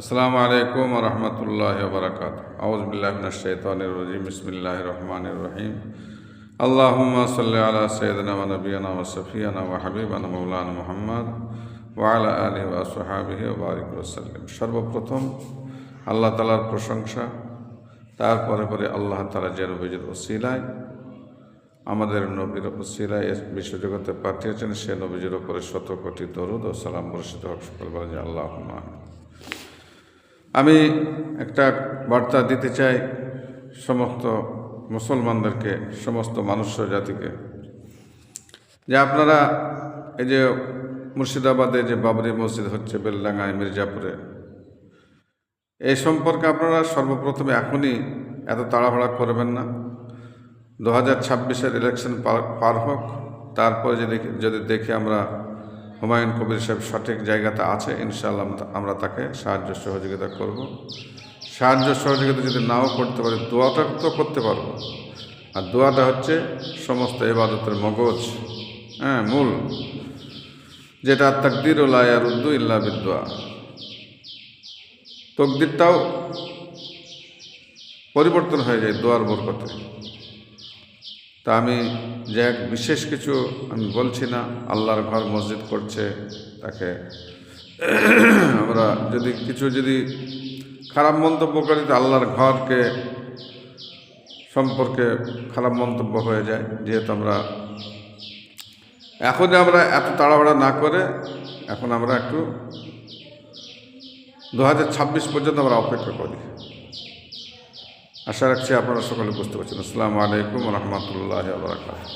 আসসালামু আলাইকুম ওয়া রাহমাতুল্লাহি ওয়া বারাকাতুহু। আউযু বিল্লাহি মিনাশ শাইতানির রাজীম। বিসমিল্লাহির রহমানির রহিম। আল্লাহুম্মা সাল্লি আলা সাইয়্যিদিনা ওয়া নাবিয়িনা ওয়া শাফিয়িনা ওয়া হাবিবানা মাওলানা মুহাম্মদ ওয়া আলা আলিহি ওয়া আসহাবিহি ওয়া বারিক ওয়া সাল্লিম। সর্বপ্রথম আল্লাহ তাআলার প্রশংসা, তারপরে আল্লাহ তাআলা যে নবীর ওসিলায় আমাদের নবীর ওসিলায় বিশ্বজগতে পাঠিয়েছেন, সে নবীর উপরে 100 কোটি দরুদ ও সালাম বর্ষিত হোক। সকল বলেন যে আল্লাহুম্মা আমিন। আমি একটা বার্তা দিতে চাই সমস্ত মুসলমানদেরকে, সমস্ত মনুষ্য জাতিকে, যে আপনারা এই যে মুর্শিদাবাদে যে বাবরি মসজিদ হচ্ছে বেলডাঙ্গায় মির্জাপুরে, এই সম্পর্কে আপনারা সর্বপ্রথমে এখনই এত তাড়াহুড়া করবেন না। 2026-এর ইলেকশন পার হোক, তারপরে যদি দেখি আমরা হুমায়ুন কবির সাহেব সঠিক জায়গাতে আছে, ইনশাআল্লাহ আমরা তাকে সাহায্য সহযোগিতা করব। সাহায্য সহযোগিতা যদি নাও করতে পারি, দোয়াটা তো করতে পারবো। আর দোয়াটা হচ্ছে সমস্ত ইবাদতের মগজ, মূল, যেটা তাকদির লা ইয়ারুদ্দু ইল্লা বিদ্দুয়া। তকদিরটাও পরিবর্তন হয়ে যায় দোয়ার বরকতে। তা আমি যে এক বিশেষ কিছু আমি বলছি না, আল্লাহর ঘর মসজিদ করছে, তাকে আমরা যদি খারাপ মন্তব্য করি, তো আল্লাহর ঘরকে সম্পর্কে খারাপ মন্তব্য হয়ে যায়। যেহেতু আমরা এত তাড়াহুড়া না করে, এখন আমরা একটু 2026 পর্যন্ত আমরা অপেক্ষা করি। আশা রাখছি আপনারা সকলে বুঝতে পারছেন। আসসালামু আলাইকুম ওয়া রাহমাতুল্লাহি ওয়া বারাকাতুহু।